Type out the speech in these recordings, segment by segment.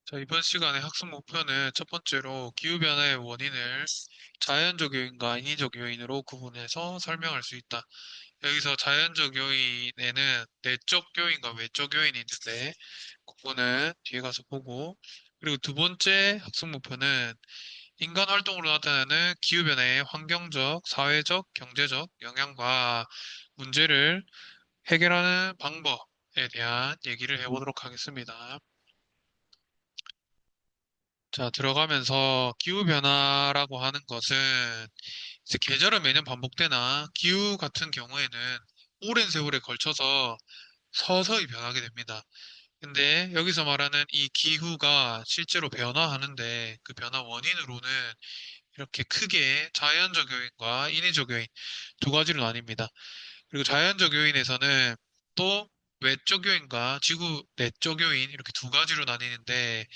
자, 이번 시간에 학습 목표는 첫 번째로 기후변화의 원인을 자연적 요인과 인위적 요인으로 구분해서 설명할 수 있다. 여기서 자연적 요인에는 내적 요인과 외적 요인이 있는데, 그거는 뒤에 가서 보고, 그리고 두 번째 학습 목표는 인간 활동으로 나타나는 기후변화의 환경적, 사회적, 경제적 영향과 문제를 해결하는 방법에 대한 얘기를 해보도록 하겠습니다. 자, 들어가면서 기후변화라고 하는 것은 이제 계절은 매년 반복되나 기후 같은 경우에는 오랜 세월에 걸쳐서 서서히 변하게 됩니다. 근데 여기서 말하는 이 기후가 실제로 변화하는데 그 변화 원인으로는 이렇게 크게 자연적 요인과 인위적 요인 두 가지로 나뉩니다. 그리고 자연적 요인에서는 또 외적 요인과 지구 내적 요인 이렇게 두 가지로 나뉘는데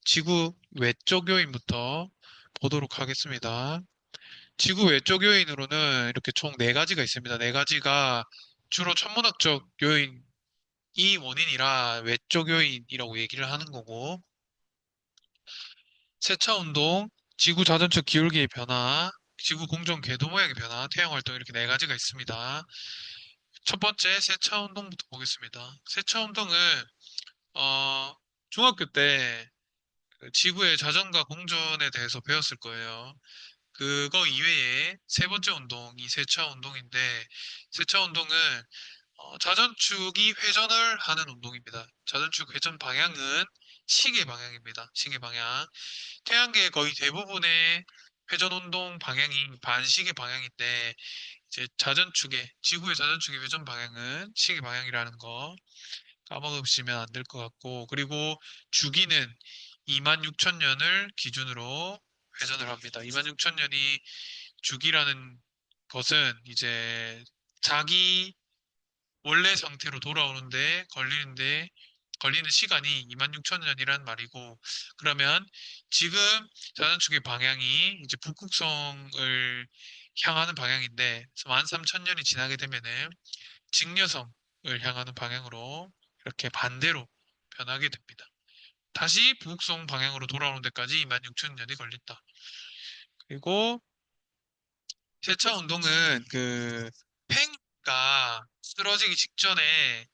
지구 외적 요인부터 보도록 하겠습니다. 지구 외적 요인으로는 이렇게 총 네 가지가 있습니다. 네 가지가 주로 천문학적 요인이 원인이라 외적 요인이라고 얘기를 하는 거고, 세차 운동, 지구 자전축 기울기의 변화, 지구 공전 궤도 모양의 변화, 태양 활동 이렇게 네 가지가 있습니다. 첫 번째 세차 운동부터 보겠습니다. 세차 운동은 어, 중학교 때그 지구의 자전과 공전에 대해서 배웠을 거예요. 그거 이외에 세 번째 운동이 세차 운동인데, 세차 운동은 자전축이 회전을 하는 운동입니다. 자전축 회전 방향은 시계 방향입니다. 시계 방향. 태양계의 거의 대부분의 회전 운동 방향이 반시계 방향인데, 이제 지구의 자전축의 회전 방향은 시계 방향이라는 거 까먹으시면 안 될 것 같고, 그리고 주기는 26,000년을 기준으로 회전을 합니다. 26,000년이 주기라는 것은 이제 자기 원래 상태로 돌아오는데 걸리는 시간이 26,000년이란 말이고, 그러면 지금 자전축의 방향이 이제 북극성을 향하는 방향인데, 13,000년이 지나게 되면은 직녀성을 향하는 방향으로 이렇게 반대로 변하게 됩니다. 다시 북극성 방향으로 돌아오는 데까지 26,000년이 걸린다. 그리고 세차 운동은 그 팽이가 쓰러지기 직전에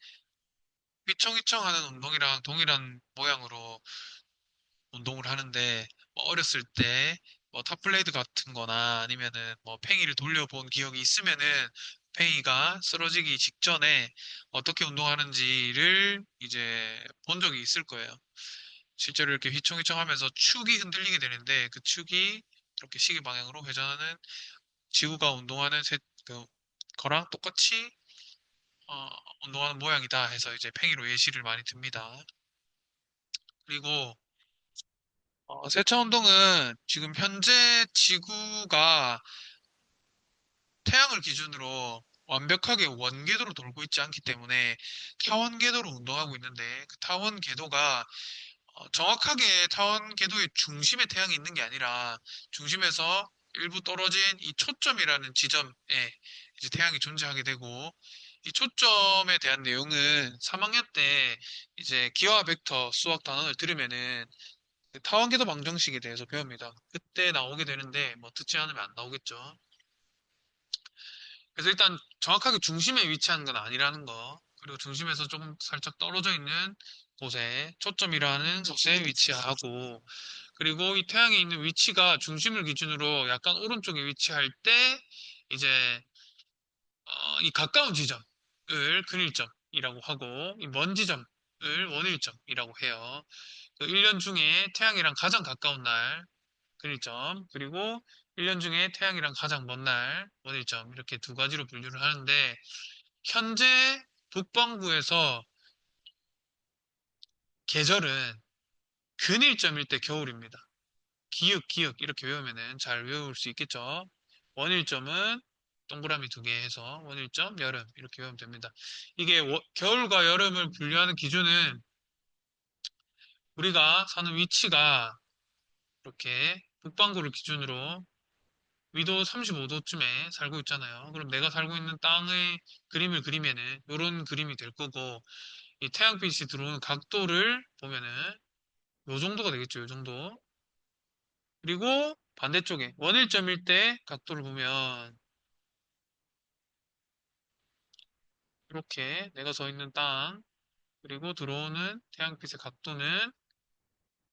휘청휘청 하는 운동이랑 동일한 모양으로 운동을 하는데, 뭐 어렸을 때 뭐 탑블레이드 같은 거나 아니면은 뭐 팽이를 돌려본 기억이 있으면은 팽이가 쓰러지기 직전에 어떻게 운동하는지를 이제 본 적이 있을 거예요. 실제로 이렇게 휘청휘청 하면서 축이 흔들리게 되는데 그 축이 이렇게 시계 방향으로 회전하는 지구가 운동하는 그 거랑 똑같이 어, 운동하는 모양이다 해서 이제 팽이로 예시를 많이 듭니다. 그리고 세차 운동은 지금 현재 지구가 태양을 기준으로 완벽하게 원궤도로 돌고 있지 않기 때문에 타원 궤도로 운동하고 있는데, 그 타원 궤도가 정확하게 타원 궤도의 중심에 태양이 있는 게 아니라 중심에서 일부 떨어진 이 초점이라는 지점에 이제 태양이 존재하게 되고, 이 초점에 대한 내용은 3학년 때 이제 기하 벡터 수학 단원을 들으면은 그 타원궤도 방정식에 대해서 배웁니다. 그때 나오게 되는데 뭐 듣지 않으면 안 나오겠죠. 그래서 일단 정확하게 중심에 위치한 건 아니라는 거, 그리고 중심에서 조금 살짝 떨어져 있는 곳에 초점이라는 곳에 위치하고, 그리고 이 태양에 있는 위치가 중심을 기준으로 약간 오른쪽에 위치할 때 이제 이 가까운 지점을 근일점이라고 하고, 이 먼 지점을 원일점이라고 해요. 그 1년 중에 태양이랑 가장 가까운 날 근일점, 그리고 1년 중에 태양이랑 가장 먼 날 원일점, 이렇게 두 가지로 분류를 하는데, 현재 북반구에서 계절은 근일점일 때 겨울입니다. 기역 이렇게 외우면은 잘 외울 수 있겠죠. 원일점은 동그라미 두 개 해서 원일점 여름 이렇게 외우면 됩니다. 이게 겨울과 여름을 분류하는 기준은 우리가 사는 위치가 이렇게 북반구를 기준으로 위도 35도쯤에 살고 있잖아요. 그럼 내가 살고 있는 땅의 그림을 그리면은 이런 그림이 될 거고, 이 태양빛이 들어오는 각도를 보면은 요 정도가 되겠죠. 요 정도. 그리고 반대쪽에 원일점일 때 각도를 보면 이렇게 내가 서 있는 땅 그리고 들어오는 태양빛의 각도는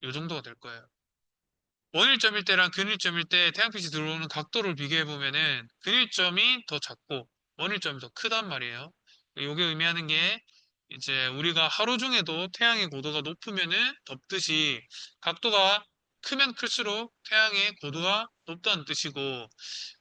요 정도가 될 거예요. 원일점일 때랑 근일점일 때 태양빛이 들어오는 각도를 비교해 보면은 근일점이 더 작고 원일점이 더 크단 말이에요. 이게 의미하는 게 이제 우리가 하루 중에도 태양의 고도가 높으면은 덥듯이 각도가 크면 클수록 태양의 고도가 높다는 뜻이고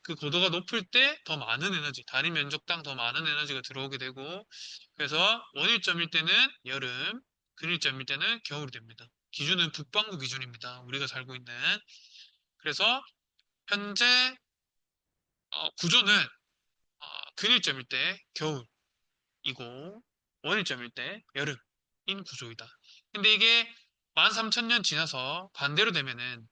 그 고도가 높을 때 더 많은 에너지, 단위 면적당 더 많은 에너지가 들어오게 되고 그래서 원일점일 때는 여름, 근일점일 때는 겨울이 됩니다. 기준은 북반구 기준입니다. 우리가 살고 있는. 그래서 현재 구조는 근일점일 때 겨울이고 원일점일 때 여름인 구조이다. 근데 이게 13,000년 지나서 반대로 되면은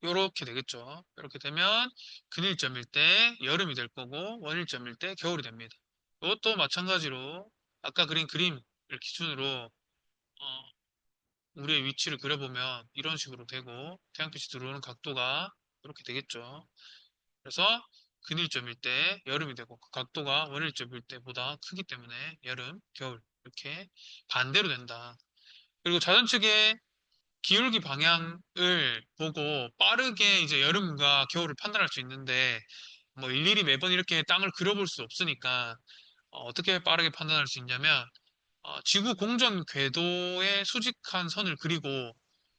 이렇게 되겠죠. 이렇게 되면 근일점일 때 여름이 될 거고 원일점일 때 겨울이 됩니다. 이것도 마찬가지로 아까 그린 그림을 기준으로 어, 우리의 위치를 그려보면 이런 식으로 되고 태양빛이 들어오는 각도가 이렇게 되겠죠. 그래서 근일점일 때 여름이 되고 그 각도가 원일점일 때보다 크기 때문에 여름, 겨울 이렇게 반대로 된다. 그리고 자전축의 기울기 방향을 보고 빠르게 이제 여름과 겨울을 판단할 수 있는데 뭐 일일이 매번 이렇게 땅을 그려볼 수 없으니까 떻게 빠르게 판단할 수 있냐면 지구 공전 궤도에 수직한 선을 그리고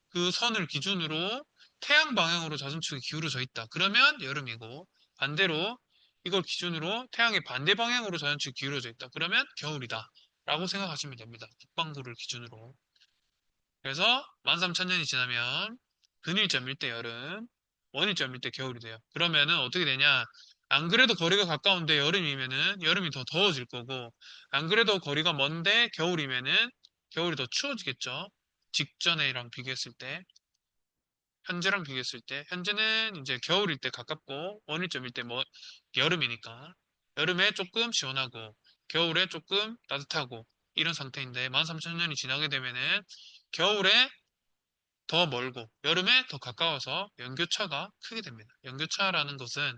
그 선을 기준으로 태양 방향으로 자전축이 기울어져 있다. 그러면 여름이고 반대로 이걸 기준으로 태양의 반대 방향으로 자전축이 기울어져 있다. 그러면 겨울이다. 라고 생각하시면 됩니다. 북반구를 기준으로. 그래서 13,000년이 지나면 근일점일 때 여름, 원일점일 때 겨울이 돼요. 그러면은 어떻게 되냐? 안 그래도 거리가 가까운데 여름이면은 여름이 더 더워질 거고, 안 그래도 거리가 먼데 겨울이면은 겨울이 더 추워지겠죠? 직전에랑 비교했을 때, 현재랑 비교했을 때, 현재는 이제 겨울일 때 가깝고, 원일점일 때 뭐, 여름이니까. 여름에 조금 시원하고, 겨울에 조금 따뜻하고, 이런 상태인데, 13,000년이 지나게 되면은, 겨울에 더 멀고 여름에 더 가까워서 연교차가 크게 됩니다. 연교차라는 것은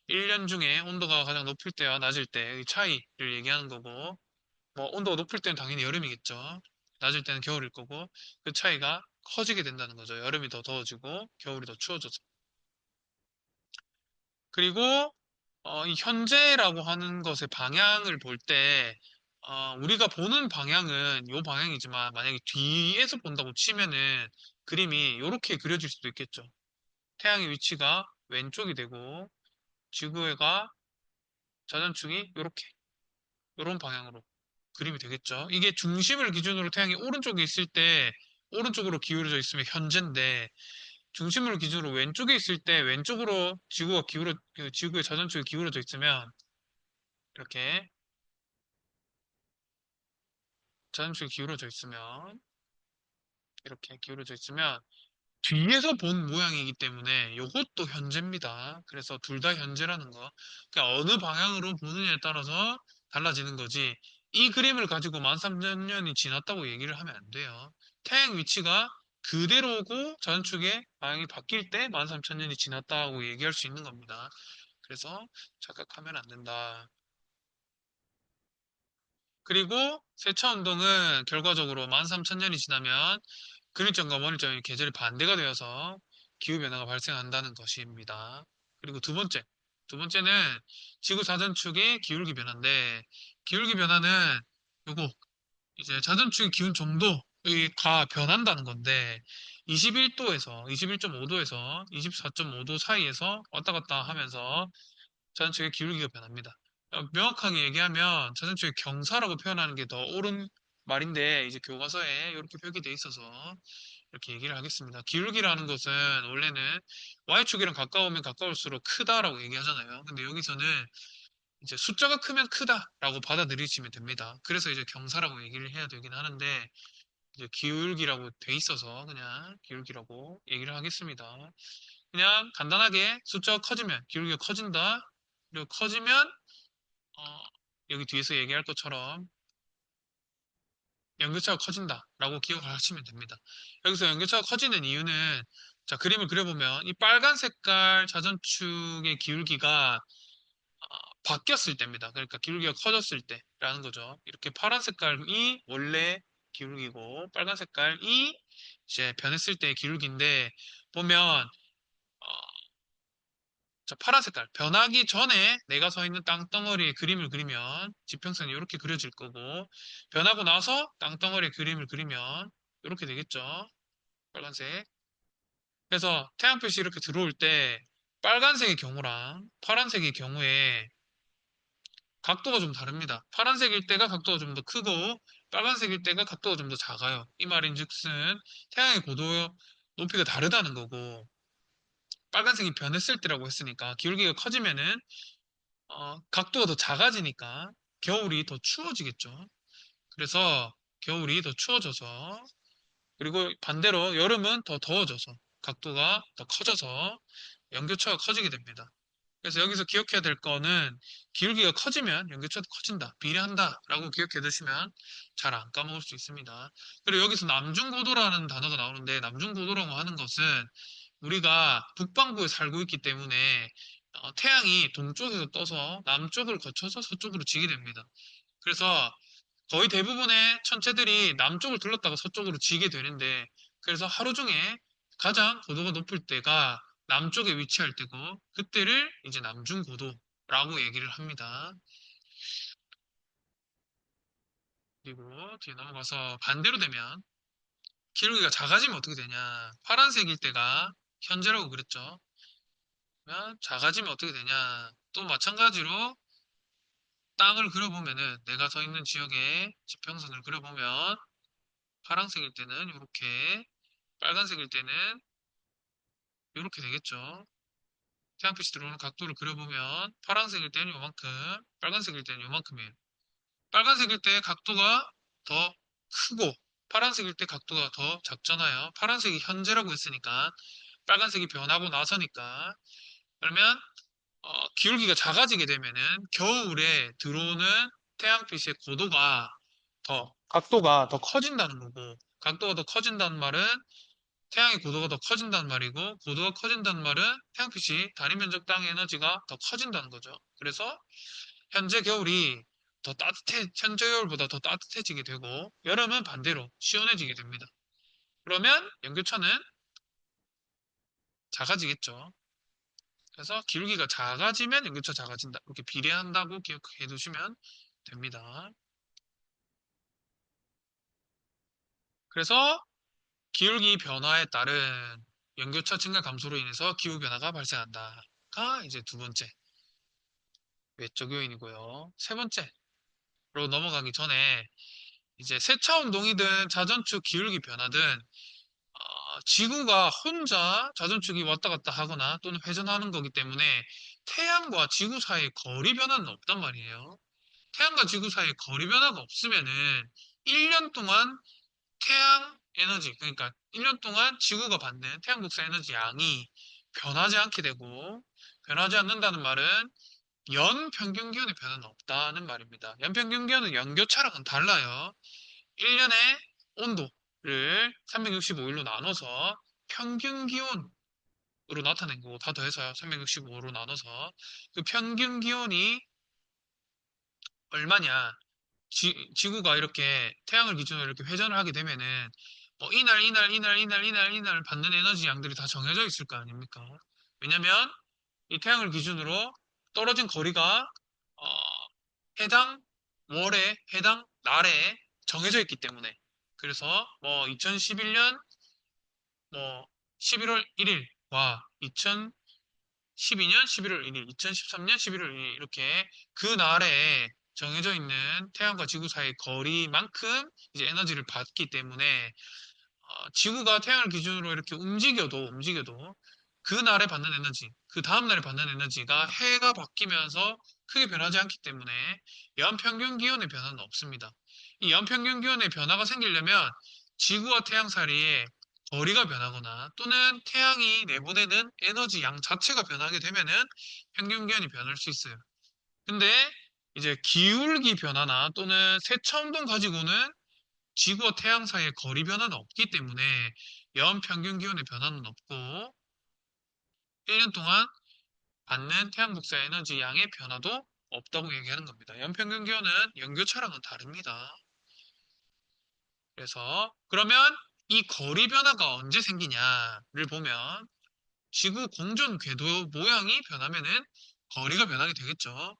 1년 중에 온도가 가장 높을 때와 낮을 때의 차이를 얘기하는 거고 뭐 온도가 높을 때는 당연히 여름이겠죠. 낮을 때는 겨울일 거고 그 차이가 커지게 된다는 거죠. 여름이 더 더워지고 겨울이 더 추워져서. 그리고 이 현재라고 하는 것의 방향을 볼 때, 우리가 보는 방향은 이 방향이지만 만약에 뒤에서 본다고 치면은 그림이 이렇게 그려질 수도 있겠죠. 태양의 위치가 왼쪽이 되고 지구가 자전축이 이렇게 이런 방향으로 그림이 되겠죠. 이게 중심을 기준으로 태양이 오른쪽에 있을 때 오른쪽으로 기울어져 있으면 현재인데 중심을 기준으로 왼쪽에 있을 때 왼쪽으로 그 지구의 자전축이 기울어져 있으면 이렇게 자전축이 기울어져 있으면 이렇게 기울어져 있으면 뒤에서 본 모양이기 때문에 이것도 현재입니다. 그래서 둘 다 현재라는 거. 그러니까 어느 방향으로 보느냐에 따라서 달라지는 거지. 이 그림을 가지고 13,000년이 지났다고 얘기를 하면 안 돼요. 태양 위치가 그대로고 자전축의 방향이 바뀔 때 13,000년이 지났다고 얘기할 수 있는 겁니다. 그래서 착각하면 안 된다. 그리고 세차 운동은 결과적으로 13,000년이 지나면 근일점과 원일점의 계절이 반대가 되어서 기후변화가 발생한다는 것입니다. 그리고 두 번째는 지구 자전축의 기울기 변화인데, 기울기 변화는 요거, 이제 자전축의 기운 정도가 변한다는 건데, 21.5도에서 24.5도 사이에서 왔다 갔다 하면서 자전축의 기울기가 변합니다. 명확하게 얘기하면 자전축의 경사라고 표현하는 게 더 옳은 말인데 이제 교과서에 이렇게 표기되어 있어서 이렇게 얘기를 하겠습니다. 기울기라는 것은 원래는 Y축이랑 가까우면 가까울수록 크다라고 얘기하잖아요. 근데 여기서는 이제 숫자가 크면 크다라고 받아들이시면 됩니다. 그래서 이제 경사라고 얘기를 해야 되긴 하는데 이제 기울기라고 돼 있어서 그냥 기울기라고 얘기를 하겠습니다. 그냥 간단하게 숫자가 커지면 기울기가 커진다. 그리고 커지면 어, 여기 뒤에서 얘기할 것처럼 연교차가 커진다라고 기억을 하시면 됩니다. 여기서 연교차가 커지는 이유는 자, 그림을 그려보면 이 빨간 색깔 자전축의 기울기가 바뀌었을 때입니다. 그러니까 기울기가 커졌을 때라는 거죠. 이렇게 파란 색깔이 원래 기울기고 빨간 색깔이 이제 변했을 때의 기울기인데 보면 자, 파란 색깔 변하기 전에 내가 서 있는 땅덩어리에 그림을 그리면 지평선이 이렇게 그려질 거고 변하고 나서 땅덩어리에 그림을 그리면 이렇게 되겠죠. 빨간색. 그래서 태양빛이 이렇게 들어올 때 빨간색의 경우랑 파란색의 경우에 각도가 좀 다릅니다. 파란색일 때가 각도가 좀 더 크고 빨간색일 때가 각도가 좀 더 작아요. 이 말인즉슨 태양의 고도 높이가 다르다는 거고 빨간색이 변했을 때라고 했으니까 기울기가 커지면은 각도가 더 작아지니까 겨울이 더 추워지겠죠. 그래서 겨울이 더 추워져서 그리고 반대로 여름은 더 더워져서 각도가 더 커져서 연교차가 커지게 됩니다. 그래서 여기서 기억해야 될 거는 기울기가 커지면 연교차도 커진다, 비례한다 라고 기억해 두시면 잘 안 까먹을 수 있습니다. 그리고 여기서 남중고도라는 단어가 나오는데 남중고도라고 하는 것은 우리가 북반구에 살고 있기 때문에 태양이 동쪽에서 떠서 남쪽을 거쳐서 서쪽으로 지게 됩니다. 그래서 거의 대부분의 천체들이 남쪽을 둘렀다가 서쪽으로 지게 되는데 그래서 하루 중에 가장 고도가 높을 때가 남쪽에 위치할 때고 그때를 이제 남중고도라고 얘기를 합니다. 그리고 뒤에 넘어가서 반대로 되면 기울기가 작아지면 어떻게 되냐? 파란색일 때가 현재라고 그랬죠. 그러면 작아지면 어떻게 되냐? 또 마찬가지로 땅을 그려보면은 내가 서 있는 지역에 지평선을 그려보면 파란색일 때는 이렇게 빨간색일 때는 이렇게 되겠죠. 태양빛이 들어오는 각도를 그려보면 파란색일 때는 요만큼, 빨간색일 때는 요만큼이에요. 빨간색일 때 각도가 더 크고 파란색일 때 각도가 더 작잖아요. 파란색이 현재라고 했으니까 빨간색이 변하고 나서니까 그러면 기울기가 작아지게 되면은 겨울에 들어오는 태양빛의 고도가 각도가 더 커진다는 거고 각도가 더 커진다는 말은 태양의 고도가 더 커진다는 말이고, 고도가 커진다는 말은 태양빛이 단위 면적 땅의 에너지가 더 커진다는 거죠. 그래서 현재 겨울이 현재 겨울보다 더 따뜻해지게 되고, 여름은 반대로 시원해지게 됩니다. 그러면 연교차는 작아지겠죠. 그래서 기울기가 작아지면 연교차 작아진다. 이렇게 비례한다고 기억해 두시면 됩니다. 그래서 기울기 변화에 따른 연교차 증가 감소로 인해서 기후 변화가 발생한다가 이제 두 번째 외적 요인이고요. 세 번째로 넘어가기 전에 이제 세차 운동이든 자전축 기울기 변화든 지구가 혼자 자전축이 왔다 갔다 하거나 또는 회전하는 거기 때문에 태양과 지구 사이의 거리 변화는 없단 말이에요. 태양과 지구 사이의 거리 변화가 없으면은 1년 동안 태양 에너지, 그러니까 1년 동안 지구가 받는 태양 복사 에너지 양이 변하지 않게 되고 변하지 않는다는 말은 연 평균 기온의 변화는 없다는 말입니다. 연 평균 기온은 연교차랑은 달라요. 1년의 온도를 365일로 나눠서 평균 기온으로 나타낸 거고 다 더해서요. 365로 나눠서 그 평균 기온이 얼마냐? 지구가 이렇게 태양을 기준으로 이렇게 회전을 하게 되면은 이날 받는 에너지 양들이 다 정해져 있을 거 아닙니까? 왜냐면 이 태양을 기준으로 떨어진 거리가 어, 해당 월에 해당 날에 정해져 있기 때문에 그래서 뭐 2011년 뭐 11월 1일과 2012년 11월 1일, 2013년 11월 1일 이렇게 그 날에 정해져 있는 태양과 지구 사이의 거리만큼 이제 에너지를 받기 때문에 지구가 태양을 기준으로 이렇게 움직여도 그 날에 받는 에너지, 그 다음 날에 받는 에너지가 해가 바뀌면서 크게 변하지 않기 때문에 연평균 기온의 변화는 없습니다. 이 연평균 기온의 변화가 생기려면 지구와 태양 사이에 거리가 변하거나 또는 태양이 내보내는 에너지 양 자체가 변하게 되면은 평균 기온이 변할 수 있어요. 근데 이제 기울기 변화나 또는 세차 운동 가지고는 지구와 태양 사이의 거리 변화는 없기 때문에 연 평균 기온의 변화는 없고 1년 동안 받는 태양 복사 에너지 양의 변화도 없다고 얘기하는 겁니다. 연 평균 기온은 연교차랑은 다릅니다. 그래서 그러면 이 거리 변화가 언제 생기냐를 보면 지구 공전 궤도 모양이 변하면은 거리가 변하게 되겠죠.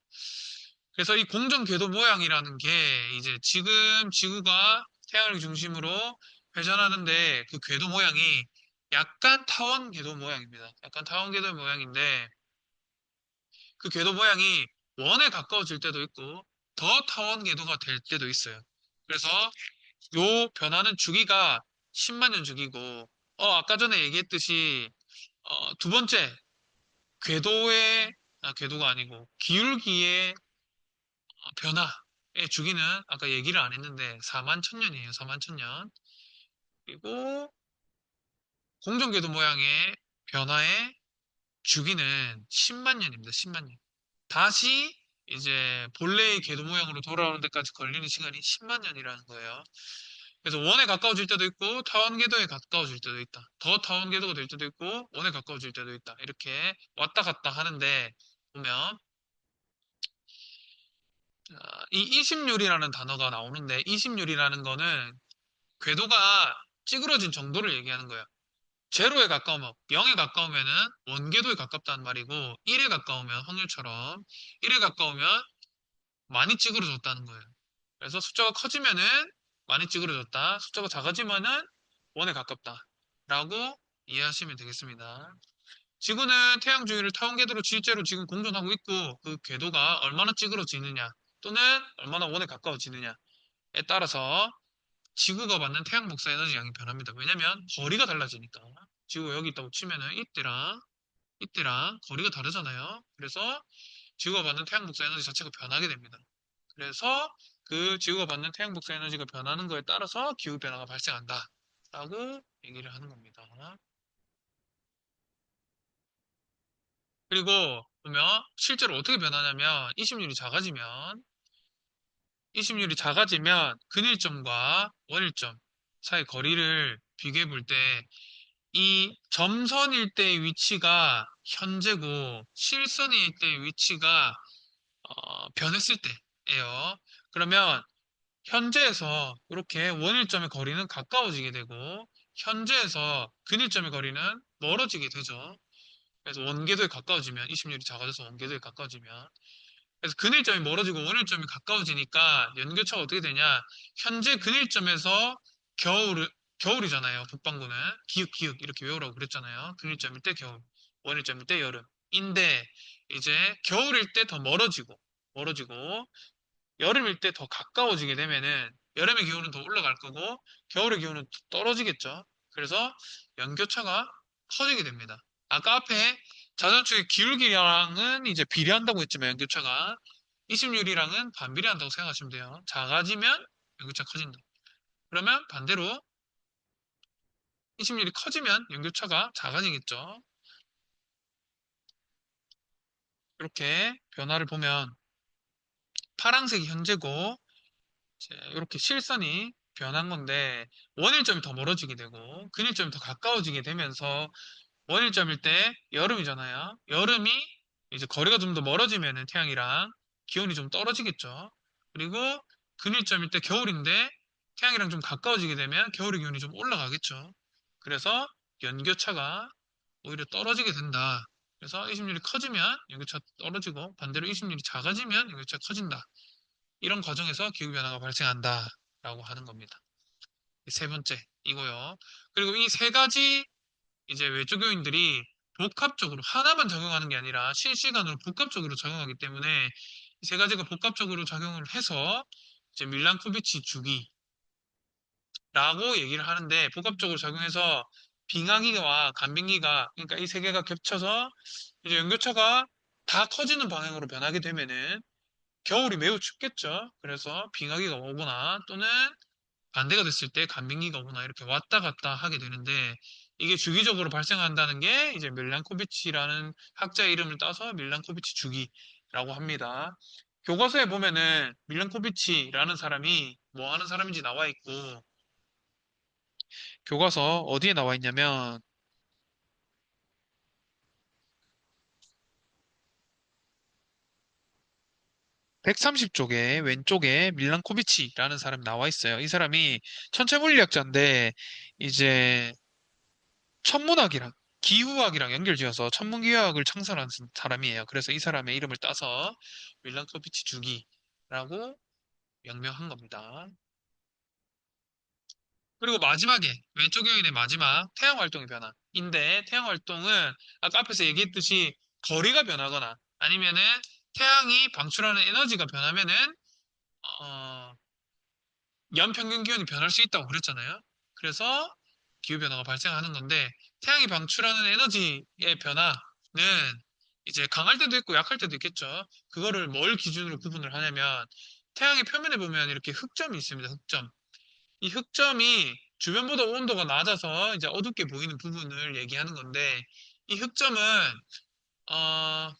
그래서 이 공전 궤도 모양이라는 게 이제 지금 지구가 태양을 중심으로 회전하는데 그 궤도 모양이 약간 타원 궤도 모양입니다. 약간 타원 궤도 모양인데 그 궤도 모양이 원에 가까워질 때도 있고 더 타원 궤도가 될 때도 있어요. 그래서 요 변화는 주기가 10만 년 주기고 아까 전에 얘기했듯이 두 번째 궤도의 궤도가 아니고 기울기의 변화의 주기는 아까 얘기를 안 했는데 4만 천년이에요. 4만 천년. 그리고 공전궤도 모양의 변화의 주기는 10만 년입니다. 10만 년. 다시 이제 본래의 궤도 모양으로 돌아오는 데까지 걸리는 시간이 10만 년이라는 거예요. 그래서 원에 가까워질 때도 있고 타원 궤도에 가까워질 때도 있다. 더 타원 궤도가 될 때도 있고 원에 가까워질 때도 있다. 이렇게 왔다 갔다 하는데 보면 이 이심률이라는 단어가 나오는데 이심률이라는 거는 궤도가 찌그러진 정도를 얘기하는 거예요. 제로에 가까우면 0에 가까우면은 원궤도에 가깝다는 말이고 1에 가까우면 확률처럼 1에 가까우면 많이 찌그러졌다는 거예요. 그래서 숫자가 커지면은 많이 찌그러졌다. 숫자가 작아지면은 원에 가깝다라고 이해하시면 되겠습니다. 지구는 태양 주위를 타원 궤도로 실제로 지금 공전하고 있고 그 궤도가 얼마나 찌그러지느냐 또는 얼마나 원에 가까워지느냐에 따라서 지구가 받는 태양 복사 에너지 양이 변합니다. 왜냐면 거리가 달라지니까. 지구가 여기 있다고 치면은 이때랑 거리가 다르잖아요. 그래서 지구가 받는 태양 복사 에너지 자체가 변하게 됩니다. 그래서 그 지구가 받는 태양 복사 에너지가 변하는 거에 따라서 기후 변화가 발생한다. 라고 얘기를 하는 겁니다. 그리고 보면 실제로 어떻게 변하냐면 이심률이 작아지면 근일점과 원일점 사이 거리를 비교해 볼 때 이 점선일 때의 위치가 현재고 실선일 때의 위치가 변했을 때예요. 그러면 현재에서 이렇게 원일점의 거리는 가까워지게 되고 현재에서 근일점의 거리는 멀어지게 되죠. 그래서 원궤도에 가까워지면 이심률이 작아져서 원궤도에 가까워지면 그래서 근일점이 멀어지고 원일점이 가까워지니까 연교차가 어떻게 되냐? 현재 근일점에서 겨울이잖아요. 북반구는 기읒기읒 이렇게 외우라고 그랬잖아요. 근일점일 때 겨울, 원일점일 때 여름. 인데 이제 겨울일 때 더 멀어지고 여름일 때 더 가까워지게 되면은 여름의 기온은 더 올라갈 거고 겨울의 기온은 떨어지겠죠. 그래서 연교차가 커지게 됩니다. 아까 앞에 자전축의 기울기랑은 이제 비례한다고 했지만 연교차가 이심률이랑은 반비례한다고 생각하시면 돼요. 작아지면 연교차 커진다. 그러면 반대로 이심률이 커지면 연교차가 작아지겠죠. 이렇게 변화를 보면 파란색이 현재고 이렇게 실선이 변한 건데 원일점이 더 멀어지게 되고 근일점이 더 가까워지게 되면서 원일점일 때 여름이잖아요. 여름이 이제 거리가 좀 더 멀어지면은 태양이랑 기온이 좀 떨어지겠죠. 그리고 근일점일 때 겨울인데 태양이랑 좀 가까워지게 되면 겨울의 기온이 좀 올라가겠죠. 그래서 연교차가 오히려 떨어지게 된다. 그래서 이심률이 커지면 연교차 떨어지고 반대로 이심률이 작아지면 연교차 커진다. 이런 과정에서 기후변화가 발생한다라고 하는 겁니다. 세 번째, 이거요. 그리고 이 세 가지 이제 외적 요인들이 복합적으로 하나만 작용하는 게 아니라 실시간으로 복합적으로 작용하기 때문에 이 세 가지가 복합적으로 작용을 해서 이제 밀란코비치 주기라고 얘기를 하는데 복합적으로 작용해서 빙하기와 간빙기가 그러니까 이 세 개가 겹쳐서 이제 연교차가 다 커지는 방향으로 변하게 되면은 겨울이 매우 춥겠죠. 그래서 빙하기가 오거나 또는 반대가 됐을 때 간빙기가 오거나 이렇게 왔다 갔다 하게 되는데 이게 주기적으로 발생한다는 게 이제 밀란코비치라는 학자의 이름을 따서 밀란코비치 주기라고 합니다. 교과서에 보면은 밀란코비치라는 사람이 뭐 하는 사람인지 나와 있고 교과서 어디에 나와 있냐면 130쪽에 왼쪽에 밀란코비치라는 사람이 나와 있어요. 이 사람이 천체물리학자인데 이제 천문학이랑 기후학이랑 연결지어서 천문기하학을 창설한 사람이에요. 그래서 이 사람의 이름을 따서 밀란코비치 주기라고 명명한 겁니다. 그리고 마지막에 왼쪽 요인의 마지막 태양 활동의 변화인데 태양 활동은 아까 앞에서 얘기했듯이 거리가 변하거나 아니면은 태양이 방출하는 에너지가 변하면은 어, 연평균 기온이 변할 수 있다고 그랬잖아요. 그래서 기후변화가 발생하는 건데, 태양이 방출하는 에너지의 변화는 이제 강할 때도 있고 약할 때도 있겠죠. 그거를 뭘 기준으로 구분을 하냐면, 태양의 표면에 보면 이렇게 흑점이 있습니다. 흑점. 이 흑점이 주변보다 온도가 낮아서 이제 어둡게 보이는 부분을 얘기하는 건데, 이 흑점은, 어,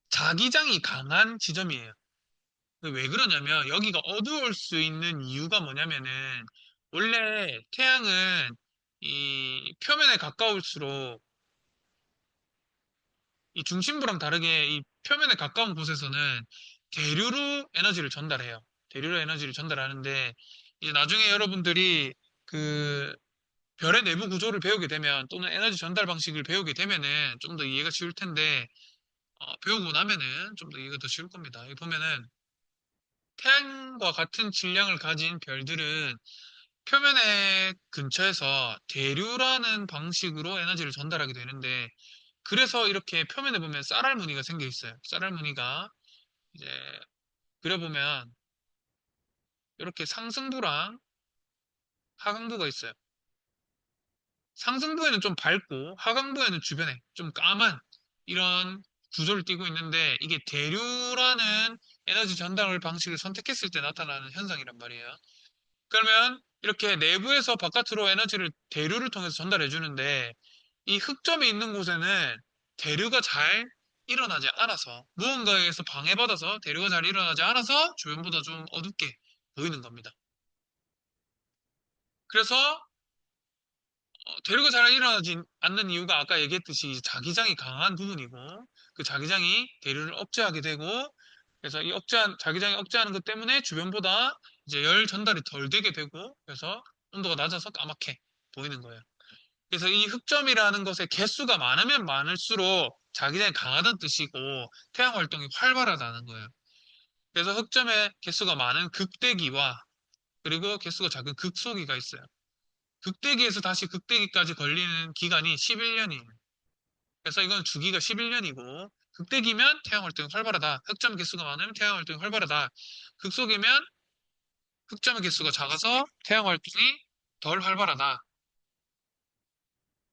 자기장이 강한 지점이에요. 왜 그러냐면 여기가 어두울 수 있는 이유가 뭐냐면은 원래 태양은 이 표면에 가까울수록 이 중심부랑 다르게 이 표면에 가까운 곳에서는 대류로 에너지를 전달해요. 대류로 에너지를 전달하는데 이제 나중에 여러분들이 그 별의 내부 구조를 배우게 되면 또는 에너지 전달 방식을 배우게 되면은 좀 더 이해가 쉬울 텐데 배우고 나면은 좀 더 이해가 더 쉬울 겁니다. 여기 보면은 태양과 같은 질량을 가진 별들은 표면의 근처에서 대류라는 방식으로 에너지를 전달하게 되는데, 그래서 이렇게 표면에 보면 쌀알 무늬가 생겨 있어요. 쌀알 무늬가 이제 그려보면 이렇게 상승부랑 하강부가 있어요. 상승부에는 좀 밝고 하강부에는 주변에 좀 까만 이런 구조를 띠고 있는데 이게 대류라는 에너지 전달 방식을 선택했을 때 나타나는 현상이란 말이에요. 그러면 이렇게 내부에서 바깥으로 에너지를 대류를 통해서 전달해 주는데 이 흑점이 있는 곳에는 대류가 잘 일어나지 않아서 무언가에서 방해받아서 대류가 잘 일어나지 않아서 주변보다 좀 어둡게 보이는 겁니다. 그래서 대류가 잘 일어나지 않는 이유가 아까 얘기했듯이 자기장이 강한 부분이고 그 자기장이 대류를 억제하게 되고 그래서 이 자기장이 억제하는 것 때문에 주변보다 이제 열 전달이 덜 되게 되고 그래서 온도가 낮아서 까맣게 보이는 거예요. 그래서 이 흑점이라는 것의 개수가 많으면 많을수록 자기장이 강하다는 뜻이고 태양 활동이 활발하다는 거예요. 그래서 흑점의 개수가 많은 극대기와 그리고 개수가 작은 극소기가 있어요. 극대기에서 다시 극대기까지 걸리는 기간이 11년이에요. 그래서 이건 주기가 11년이고 극대기면 태양 활동이 활발하다. 흑점 개수가 많으면 태양 활동이 활발하다. 극소기면 흑점의 개수가 작아서 태양 활동이 덜 활발하다.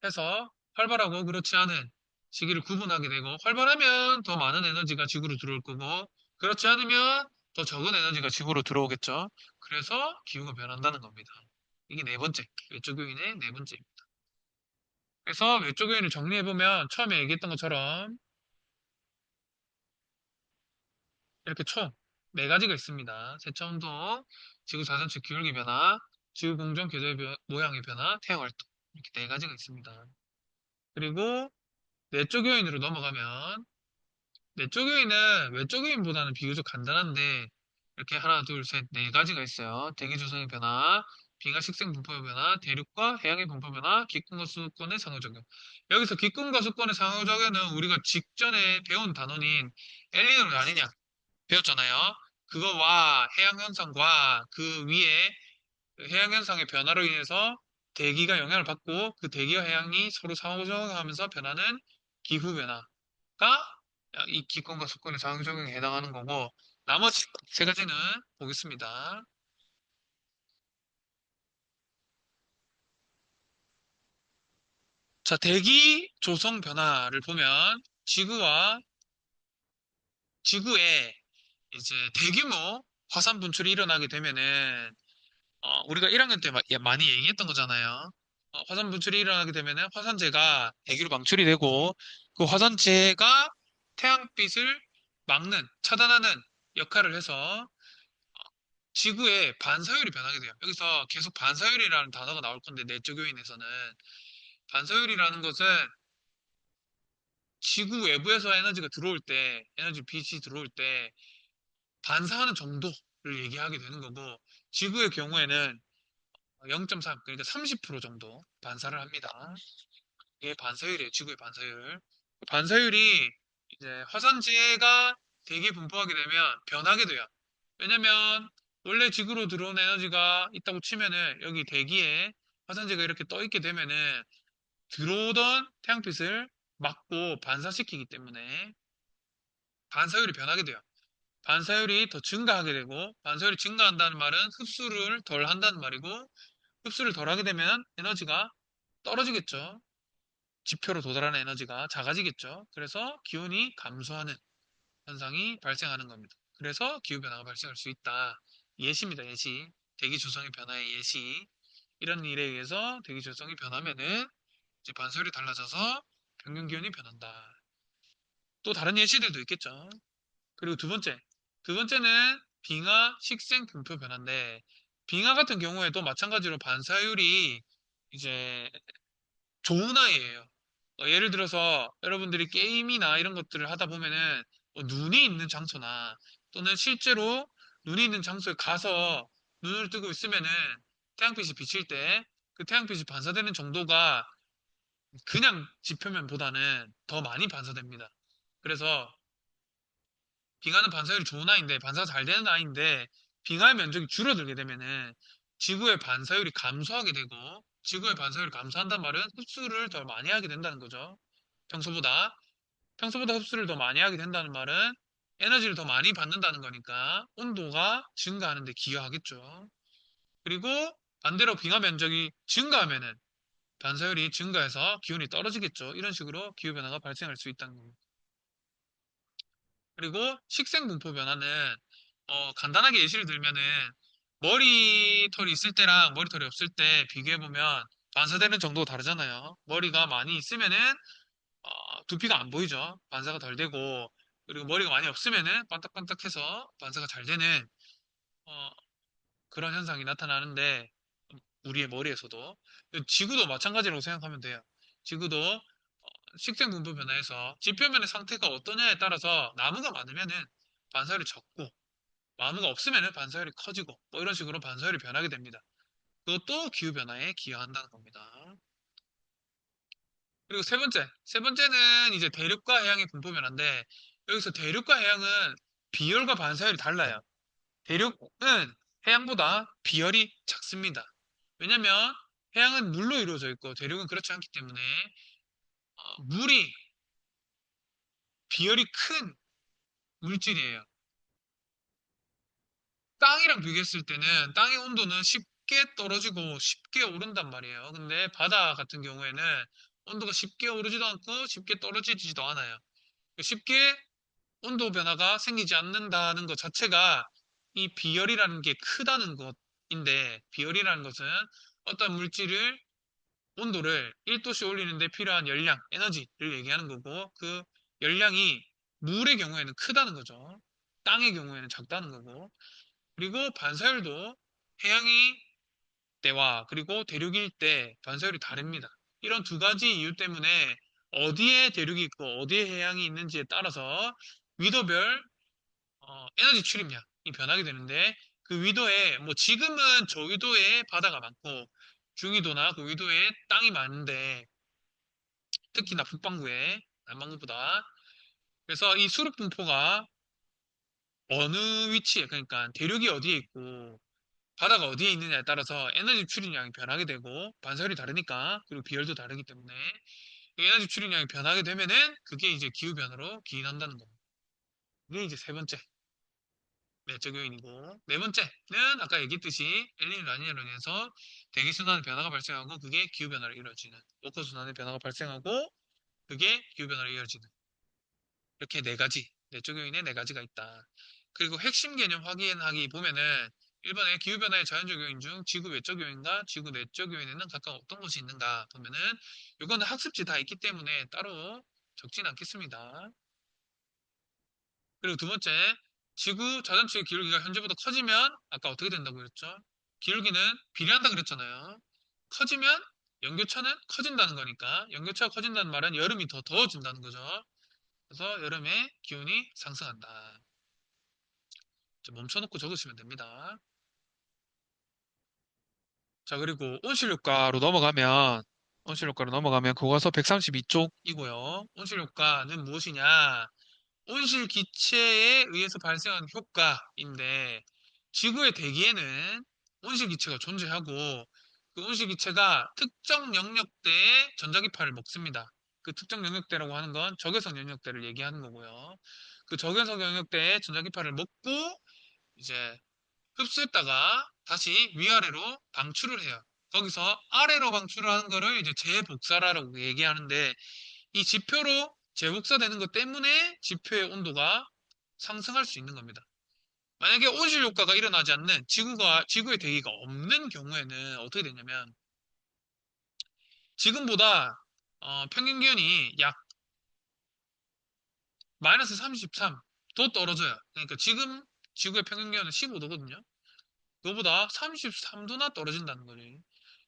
해서 활발하고 그렇지 않은 시기를 구분하게 되고 활발하면 더 많은 에너지가 지구로 들어올 거고 그렇지 않으면 더 적은 에너지가 지구로 들어오겠죠. 그래서 기후가 변한다는 겁니다. 이게 네 번째, 외적 요인의 네 번째. 그래서 외적 요인을 정리해보면 처음에 얘기했던 것처럼 이렇게 총 네 가지가 있습니다. 세차운동, 지구 자전체 기울기 변화, 지구 공전 궤도의 모양의 변화, 태양 활동 이렇게 네 가지가 있습니다. 그리고 내적 요인으로 넘어가면 내적 요인은 외적 요인보다는 비교적 간단한데 이렇게 하나, 둘, 셋, 네 가지가 있어요. 대기 조성의 변화, 빙하 식생 분포의 변화, 대륙과 해양의 분포 변화, 기권과 수도권의 상호작용. 여기서 기권과 수도권의 상호작용은 우리가 직전에 배운 단원인 엘니노는 아니냐 배웠잖아요. 그거와 해양 현상과 그 위에 그 해양 현상의 변화로 인해서 대기가 영향을 받고 그 대기와 해양이 서로 상호작용하면서 변하는 기후 변화가 이 기권과 수권의 상호작용에 해당하는 거고 나머지 세 가지는 보겠습니다. 자, 대기 조성 변화를 보면 지구에 이제 대규모 화산 분출이 일어나게 되면은 우리가 1학년 때 많이 얘기했던 거잖아요. 화산 분출이 일어나게 되면은 화산재가 대기로 방출이 되고 그 화산재가 태양빛을 차단하는 역할을 해서 지구의 반사율이 변하게 돼요. 여기서 계속 반사율이라는 단어가 나올 건데, 내적 요인에서는. 반사율이라는 것은 지구 외부에서 에너지가 들어올 때, 에너지 빛이 들어올 때, 반사하는 정도를 얘기하게 되는 거고, 지구의 경우에는 0.3, 그러니까 30% 정도 반사를 합니다. 이게 반사율이에요, 지구의 반사율. 반사율이 이제 화산재가 대기에 분포하게 되면 변하게 돼요. 왜냐면 원래 지구로 들어온 에너지가 있다고 치면은 여기 대기에 화산재가 이렇게 떠 있게 되면은 들어오던 태양빛을 막고 반사시키기 때문에 반사율이 변하게 돼요. 반사율이 더 증가하게 되고, 반사율이 증가한다는 말은 흡수를 덜 한다는 말이고, 흡수를 덜 하게 되면 에너지가 떨어지겠죠. 지표로 도달하는 에너지가 작아지겠죠. 그래서 기온이 감소하는 현상이 발생하는 겁니다. 그래서 기후변화가 발생할 수 있다. 예시입니다, 예시. 대기 조성의 변화의 예시. 이런 일에 의해서 대기 조성이 변하면은 이제 반사율이 달라져서 평균 기온이 변한다. 또 다른 예시들도 있겠죠. 그리고 두 번째. 두 번째는 빙하 식생 분포 변화인데, 빙하 같은 경우에도 마찬가지로 반사율이 이제 좋은 아이예요. 예를 들어서 여러분들이 게임이나 이런 것들을 하다 보면은 눈이 있는 장소나 또는 실제로 눈이 있는 장소에 가서 눈을 뜨고 있으면은 태양빛이 비칠 때 그 태양빛이 반사되는 정도가 그냥 지표면보다는 더 많이 반사됩니다. 그래서 빙하는 반사율이 좋은 아이인데, 반사가 잘 되는 아이인데, 빙하의 면적이 줄어들게 되면은 지구의 반사율이 감소하게 되고, 지구의 반사율이 감소한단 말은 흡수를 더 많이 하게 된다는 거죠. 평소보다. 평소보다 흡수를 더 많이 하게 된다는 말은 에너지를 더 많이 받는다는 거니까 온도가 증가하는 데 기여하겠죠. 그리고 반대로 빙하 면적이 증가하면은 반사율이 증가해서 기온이 떨어지겠죠. 이런 식으로 기후변화가 발생할 수 있다는 겁니다. 그리고 식생 분포 변화는 간단하게 예시를 들면은 머리털이 있을 때랑 머리털이 없을 때 비교해 보면 반사되는 정도가 다르잖아요. 머리가 많이 있으면은 두피가 안 보이죠. 반사가 덜 되고, 그리고 머리가 많이 없으면은 반딱반딱해서 반사가 잘 되는 어, 그런 현상이 나타나는데, 우리의 머리에서도 지구도 마찬가지라고 생각하면 돼요. 지구도 식생 분포 변화에서 지표면의 상태가 어떠냐에 따라서 나무가 많으면은 반사율이 적고, 나무가 없으면은 반사율이 커지고, 뭐 이런 식으로 반사율이 변하게 됩니다. 그것도 기후 변화에 기여한다는 겁니다. 그리고 세 번째, 세 번째는 이제 대륙과 해양의 분포 변화인데, 여기서 대륙과 해양은 비열과 반사율이 달라요. 대륙은 해양보다 비열이 작습니다. 왜냐면 해양은 물로 이루어져 있고 대륙은 그렇지 않기 때문에 물이 비열이 큰 물질이에요. 땅이랑 비교했을 때는 땅의 온도는 쉽게 떨어지고 쉽게 오른단 말이에요. 근데 바다 같은 경우에는 온도가 쉽게 오르지도 않고 쉽게 떨어지지도 않아요. 쉽게 온도 변화가 생기지 않는다는 것 자체가 이 비열이라는 게 크다는 것인데, 비열이라는 것은 어떤 물질을 온도를 1도씨 올리는데 필요한 열량, 에너지를 얘기하는 거고, 그 열량이 물의 경우에는 크다는 거죠. 땅의 경우에는 작다는 거고, 그리고 반사율도 해양이 때와 그리고 대륙일 때 반사율이 다릅니다. 이런 두 가지 이유 때문에 어디에 대륙이 있고 어디에 해양이 있는지에 따라서 위도별 에너지 출입량이 변하게 되는데, 그 위도에 뭐 지금은 저위도에 바다가 많고 중위도나 그 위도에 땅이 많은데, 특히나 북반구에 남반구보다. 그래서 이 수륙 분포가 어느 위치에, 그러니까 대륙이 어디에 있고 바다가 어디에 있느냐에 따라서 에너지 출입량이 변하게 되고, 반사율이 다르니까, 그리고 비열도 다르기 때문에 이 에너지 출입량이 변하게 되면은 그게 이제 기후 변화로 기인한다는 겁니다. 이게 이제 세 번째 내적 요인이고, 네 번째는 아까 얘기했듯이 엘니뇨 라니냐로 인해서 대기 순환의 변화가 발생하고 그게 기후 변화로 이루어지는, 워커 순환의 변화가 발생하고 그게 기후 변화로 이루어지는, 이렇게 네 가지 내적 요인에 네 가지가 있다. 그리고 핵심 개념 확인하기 보면은 1번에 기후변화의 자연적 요인 중 지구 외적 요인과 지구 내적 요인에는 각각 어떤 것이 있는가 보면은, 이거는 학습지 다 있기 때문에 따로 적진 않겠습니다. 그리고 두 번째, 지구 자전체의 기울기가 현재보다 커지면 아까 어떻게 된다고 그랬죠? 기울기는 비례한다 그랬잖아요. 커지면 연교차는 커진다는 거니까 연교차가 커진다는 말은 여름이 더 더워진다는 거죠. 그래서 여름에 기온이 상승한다. 멈춰놓고 적으시면 됩니다. 자, 그리고 온실효과로 넘어가면 교과서 132쪽이고요. 온실효과는 무엇이냐? 온실 기체에 의해서 발생한 효과인데 지구의 대기에는 온실 기체가 존재하고 그 온실 기체가 특정 영역대의 전자기파를 먹습니다. 그 특정 영역대라고 하는 건 적외선 영역대를 얘기하는 거고요. 그 적외선 영역대의 전자기파를 먹고 이제 흡수했다가 다시 위아래로 방출을 해요. 거기서 아래로 방출하는 거를 이제 재복사라고 얘기하는데 이 지표로 재복사되는 것 때문에 지표의 온도가 상승할 수 있는 겁니다. 만약에 온실 효과가 일어나지 않는 지구의 대기가 없는 경우에는 어떻게 되냐면 지금보다 평균 기온이 약 마이너스 33도 떨어져요. 그러니까 지금 지구의 평균 기온은 15도거든요. 그거보다 33도나 떨어진다는 거죠.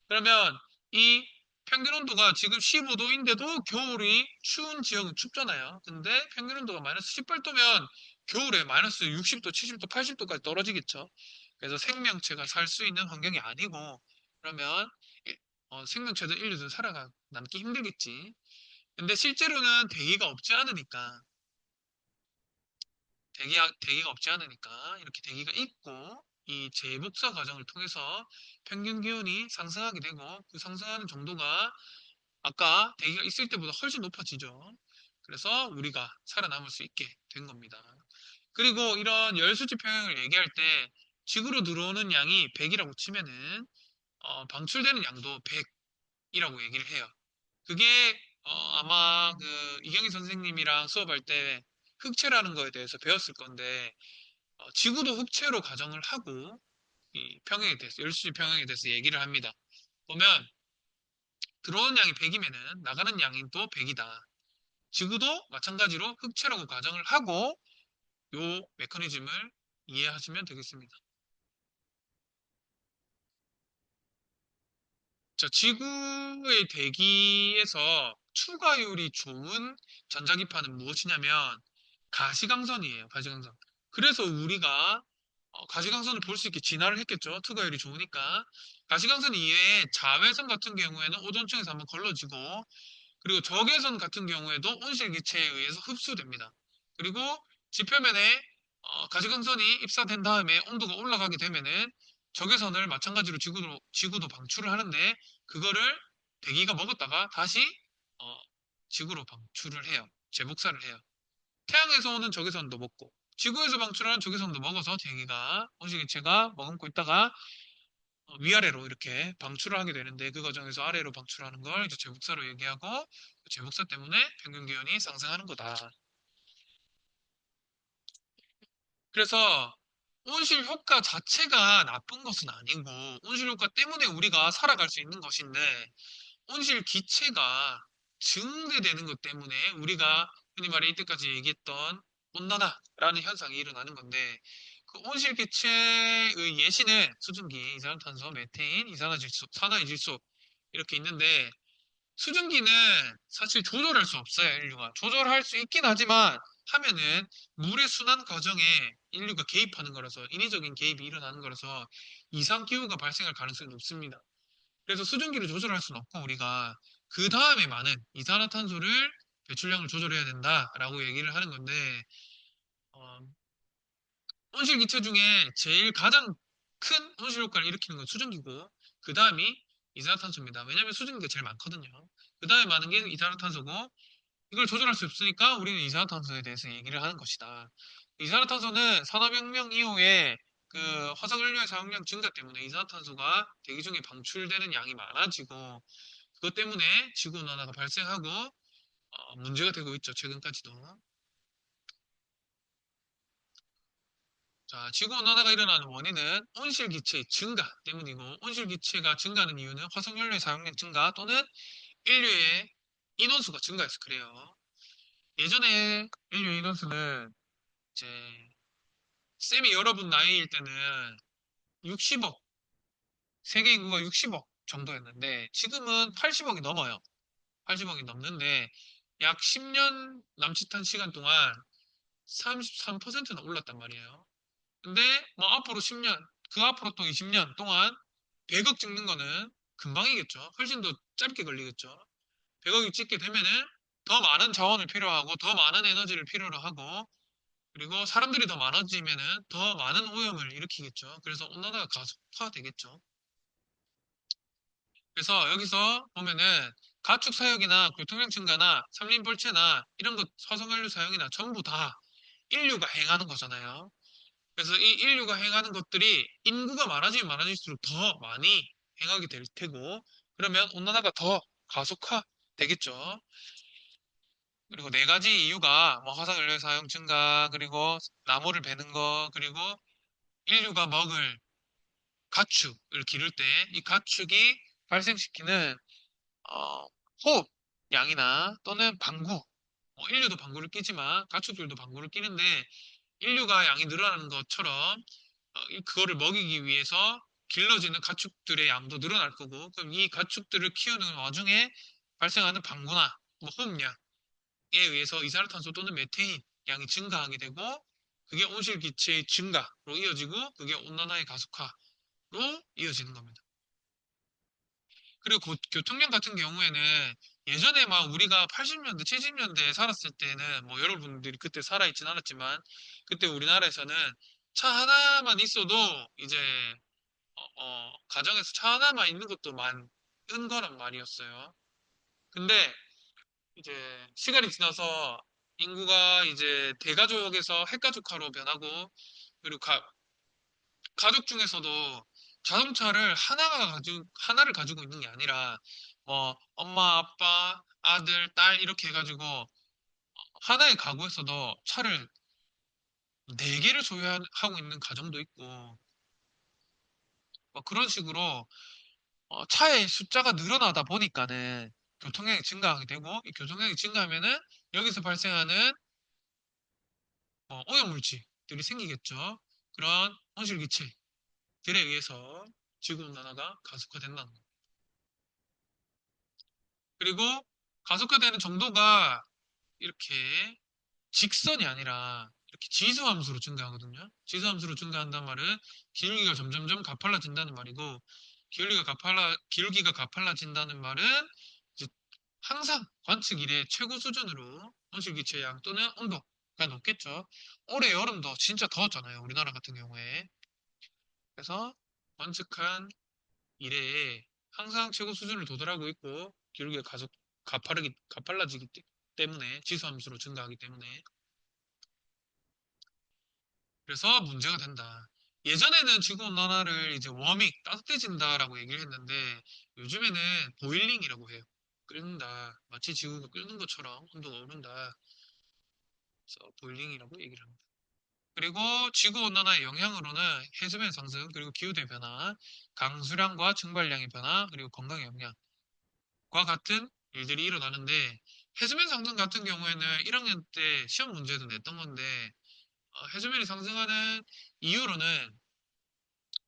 그러면 이 평균 온도가 지금 15도인데도 겨울이 추운 지역은 춥잖아요. 근데 평균 온도가 마이너스 18도면 겨울에 마이너스 60도, 70도, 80도까지 떨어지겠죠. 그래서 생명체가 살 수 있는 환경이 아니고 그러면 생명체든 인류든 남기 힘들겠지. 근데 실제로는 대기가 없지 않으니까 이렇게 대기가 있고 이 재복사 과정을 통해서 평균 기온이 상승하게 되고 그 상승하는 정도가 아까 대기가 있을 때보다 훨씬 높아지죠. 그래서 우리가 살아남을 수 있게 된 겁니다. 그리고 이런 열수지 평형을 얘기할 때 지구로 들어오는 양이 100이라고 치면은 방출되는 양도 100이라고 얘기를 해요. 그게 아마 그 이경희 선생님이랑 수업할 때 흑체라는 거에 대해서 배웠을 건데 지구도 흑체로 가정을 하고 이 평형에 대해서 열수지 평형에 대해서 얘기를 합니다. 보면 들어오는 양이 100이면은 나가는 양이 또 100이다. 지구도 마찬가지로 흑체라고 가정을 하고 요 메커니즘을 이해하시면 되겠습니다. 자, 지구의 대기에서 추가율이 좋은 전자기파는 무엇이냐면 가시광선이에요. 가시광선. 그래서 우리가 가시광선을 볼 수 있게 진화를 했겠죠. 투과율이 좋으니까. 가시광선 이외에 자외선 같은 경우에는 오존층에서 한번 걸러지고 그리고 적외선 같은 경우에도 온실기체에 의해서 흡수됩니다. 그리고 지표면에 가시광선이 입사된 다음에 온도가 올라가게 되면은 적외선을 마찬가지로 지구도 방출을 하는데 그거를 대기가 먹었다가 다시 어, 지구로 방출을 해요. 재복사를 해요. 태양에서 오는 적외선도 먹고 지구에서 방출하는 적외선도 먹어서 대기가 온실기체가 머금고 있다가 위아래로 이렇게 방출을 하게 되는데 그 과정에서 아래로 방출하는 걸 이제 재복사로 얘기하고 그 재복사 때문에 평균 기온이 상승하는 거다. 그래서 온실 효과 자체가 나쁜 것은 아니고 온실 효과 때문에 우리가 살아갈 수 있는 것인데 온실 기체가 증대되는 것 때문에 우리가 흔히 말해 이때까지 얘기했던 온난화라는 현상이 일어나는 건데 그 온실 기체의 예시는 수증기, 이산화탄소, 메테인, 이산화질소, 산화이질소 이렇게 있는데 수증기는 사실 조절할 수 없어요, 인류가. 조절할 수 있긴 하지만 하면은 물의 순환 과정에 인류가 개입하는 거라서 인위적인 개입이 일어나는 거라서 이상 기후가 발생할 가능성이 높습니다. 그래서 수증기를 조절할 수는 없고 우리가 그 다음에 많은 이산화탄소를 배출량을 조절해야 된다라고 얘기를 하는 건데 어, 온실 기체 중에 제일 가장 큰 온실 효과를 일으키는 건 수증기고 그 다음이 이산화탄소입니다. 왜냐하면 수증기가 제일 많거든요. 그 다음에 많은 게 이산화탄소고 이걸 조절할 수 없으니까 우리는 이산화탄소에 대해서 얘기를 하는 것이다. 이산화탄소는 산업혁명 이후에 그 화석연료의 사용량 증가 때문에 이산화탄소가 대기 중에 방출되는 양이 많아지고 그것 때문에 지구온난화가 발생하고 문제가 되고 있죠. 최근까지도. 자, 지구온난화가 일어나는 원인은 온실기체의 증가 때문이고 온실기체가 증가하는 이유는 화석연료의 사용량 증가 또는 인류의 인원수가 증가해서 그래요. 예전에 인류 인원수는 이제 쌤이 여러분 나이일 때는 60억, 세계 인구가 60억 정도였는데 지금은 80억이 넘어요. 80억이 넘는데 약 10년 남짓한 시간 동안 33%나 올랐단 말이에요. 근데 뭐 앞으로 10년, 그 앞으로 또 20년 동안 100억 찍는 거는 금방이겠죠. 훨씬 더 짧게 걸리겠죠. 100억이 찍게 되면은 더 많은 자원을 필요하고 더 많은 에너지를 필요로 하고 그리고 사람들이 더 많아지면은 더 많은 오염을 일으키겠죠. 그래서 온난화가 가속화되겠죠. 그래서 여기서 보면은 가축 사육이나 교통량 증가나 산림 벌채나 이런 것 화석연료 사용이나 전부 다 인류가 행하는 거잖아요. 그래서 이 인류가 행하는 것들이 인구가 많아지면 많아질수록 더 많이 행하게 될 테고 그러면 온난화가 더 가속화 되겠죠. 그리고 네 가지 이유가 뭐 화석연료 사용 증가 그리고 나무를 베는 거 그리고 인류가 먹을 가축을 기를 때 이 가축이 발생시키는 어, 호흡 양이나 또는 방구 뭐 인류도 방구를 끼지만 가축들도 방구를 끼는데 인류가 양이 늘어나는 것처럼 그거를 먹이기 위해서 길러지는 가축들의 양도 늘어날 거고 그럼 이 가축들을 키우는 와중에 발생하는 방구나 뭐 호흡량에 의해서 이산화탄소 또는 메테인 양이 증가하게 되고 그게 온실기체의 증가로 이어지고 그게 온난화의 가속화로 이어지는 겁니다. 그리고 교통량 같은 경우에는 예전에 막 우리가 80년대, 70년대에 살았을 때는 뭐 여러분들이 그때 살아있진 않았지만 그때 우리나라에서는 차 하나만 있어도 이제 가정에서 차 하나만 있는 것도 많은 거란 말이었어요. 근데 이제 시간이 지나서 인구가 이제 대가족에서 핵가족화로 변하고 그리고 가족 중에서도 자동차를 하나를 가지고 있는 게 아니라, 뭐, 엄마, 아빠, 아들, 딸, 이렇게 해가지고, 하나의 가구에서도 차를 네 개를 소유하고 있는 가정도 있고, 뭐 그런 식으로, 차의 숫자가 늘어나다 보니까는 교통량이 증가하게 되고, 이 교통량이 증가하면은 여기서 발생하는 오염물질들이 생기겠죠. 그런 온실기체들에 의해서 지구온난화가 가속화된다는 거예요. 그리고 가속화되는 정도가 이렇게 직선이 아니라 이렇게 지수함수로 증가하거든요. 지수함수로 증가한다는 말은 기울기가 점점점 가팔라진다는 말이고, 기울기가 가팔라진다는 말은 이제 항상 관측 이래 최고 수준으로 온실기체 양 또는 온도가 높겠죠. 올해 여름도 진짜 더웠잖아요. 우리나라 같은 경우에. 그래서 관측한 이래에 항상 최고 수준을 도달하고 있고 기울기가 가팔라지기 때문에 지수함수로 증가하기 때문에 그래서 문제가 된다. 예전에는 지구온난화를 이제 워밍, 따뜻해진다라고 얘기를 했는데 요즘에는 보일링이라고 해요. 끓는다. 마치 지구가 끓는 것처럼 온도가 오른다. 그래서 보일링이라고 얘기를 합니다. 그리고 지구온난화의 영향으로는 해수면 상승, 그리고 기후대 변화, 강수량과 증발량의 변화, 그리고 건강 영향 과 같은 일들이 일어나는데 해수면 상승 같은 경우에는 1학년 때 시험 문제도 냈던 건데 해수면이 상승하는 이유로는